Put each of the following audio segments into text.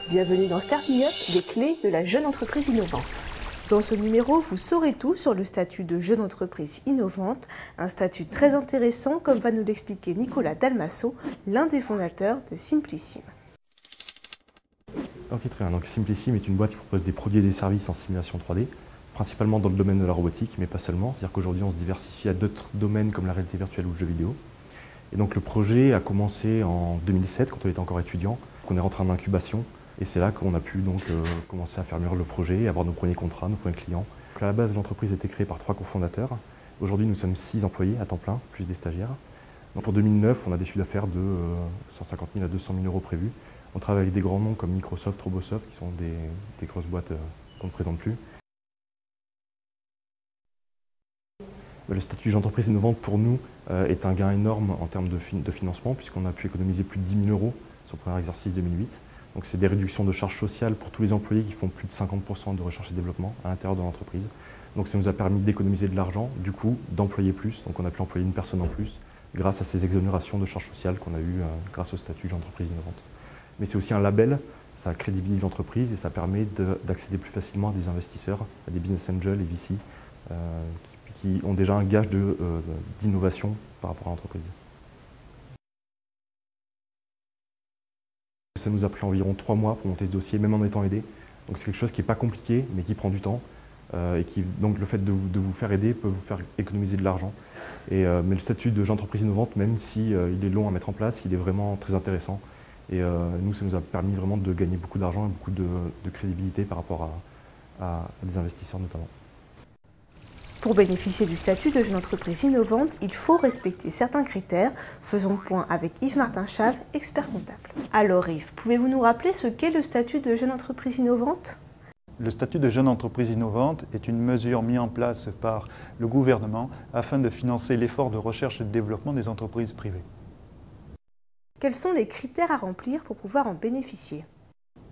Bienvenue dans Starting Up, les clés de la jeune entreprise innovante. Dans ce numéro, vous saurez tout sur le statut de jeune entreprise innovante, un statut très intéressant comme va nous l'expliquer Nicolas Dalmasso, l'un des fondateurs de Simplisim. Ok, très bien. Donc Simplisim est une boîte qui propose des produits et des services en simulation 3D, principalement dans le domaine de la robotique, mais pas seulement. C'est-à-dire qu'aujourd'hui, on se diversifie à d'autres domaines comme la réalité virtuelle ou le jeu vidéo. Et donc le projet a commencé en 2007, quand on était encore étudiant. On est rentré en incubation. Et c'est là qu'on a pu donc commencer à faire mûrir le projet, avoir nos premiers contrats, nos premiers clients. Donc à la base, l'entreprise a été créée par 3 cofondateurs. Aujourd'hui, nous sommes 6 employés à temps plein, plus des stagiaires. Donc pour 2009, on a des chiffres d'affaires de 150 000 à 200 000 euros prévus. On travaille avec des grands noms comme Microsoft, Robosoft, qui sont des grosses boîtes qu'on ne présente plus. Le statut d'entreprise innovante pour nous est un gain énorme en termes de financement, puisqu'on a pu économiser plus de 10 000 euros sur le premier exercice 2008. Donc c'est des réductions de charges sociales pour tous les employés qui font plus de 50% de recherche et développement à l'intérieur de l'entreprise. Donc ça nous a permis d'économiser de l'argent, du coup d'employer plus, donc on a pu employer une personne en plus grâce à ces exonérations de charges sociales qu'on a eues grâce au statut d'entreprise innovante. Mais c'est aussi un label, ça crédibilise l'entreprise et ça permet d'accéder plus facilement à des investisseurs, à des business angels et VC qui ont déjà un gage d'innovation par rapport à l'entreprise. Ça nous a pris environ 3 mois pour monter ce dossier, même en étant aidé. Donc c'est quelque chose qui n'est pas compliqué, mais qui prend du temps. Donc le fait de vous faire aider peut vous faire économiser de l'argent. Mais le statut de d'entreprise innovante, même si il est long à mettre en place, il est vraiment très intéressant. Et nous, ça nous a permis vraiment de gagner beaucoup d'argent et beaucoup de crédibilité par rapport à des investisseurs notamment. Pour bénéficier du statut de jeune entreprise innovante, il faut respecter certains critères. Faisons le point avec Yves-Martin Chave, expert comptable. Alors Yves, pouvez-vous nous rappeler ce qu'est le statut de jeune entreprise innovante ? Le statut de jeune entreprise innovante est une mesure mise en place par le gouvernement afin de financer l'effort de recherche et de développement des entreprises privées. Quels sont les critères à remplir pour pouvoir en bénéficier ?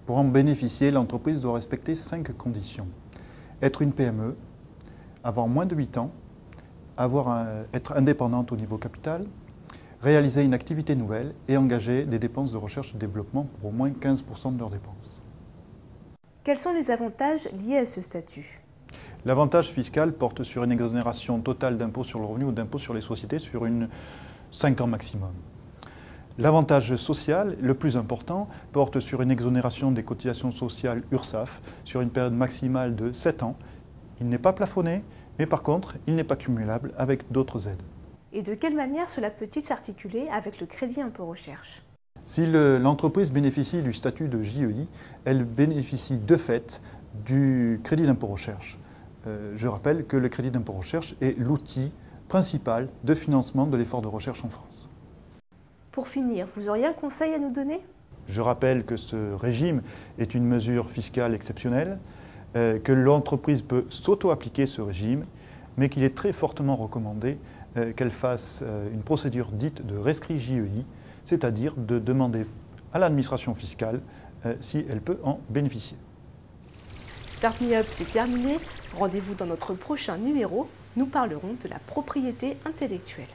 Pour en bénéficier, l'entreprise doit respecter 5 conditions. Être une PME, avoir moins de 8 ans, être indépendante au niveau capital, réaliser une activité nouvelle et engager des dépenses de recherche et développement pour au moins 15% de leurs dépenses. Quels sont les avantages liés à ce statut ? L'avantage fiscal porte sur une exonération totale d'impôt sur le revenu ou d'impôt sur les sociétés sur 5 ans maximum. L'avantage social, le plus important, porte sur une exonération des cotisations sociales URSSAF sur une période maximale de 7 ans. Il n'est pas plafonné, mais par contre, il n'est pas cumulable avec d'autres aides. Et de quelle manière cela peut-il s'articuler avec le crédit impôt recherche ? Si l'entreprise bénéficie du statut de JEI, elle bénéficie de fait du crédit d'impôt recherche. Je rappelle que le crédit d'impôt recherche est l'outil principal de financement de l'effort de recherche en France. Pour finir, vous auriez un conseil à nous donner ? Je rappelle que ce régime est une mesure fiscale exceptionnelle, que l'entreprise peut s'auto-appliquer ce régime, mais qu'il est très fortement recommandé qu'elle fasse une procédure dite de rescrit JEI, c'est-à-dire de demander à l'administration fiscale si elle peut en bénéficier. Start Me Up, c'est terminé. Rendez-vous dans notre prochain numéro. Nous parlerons de la propriété intellectuelle.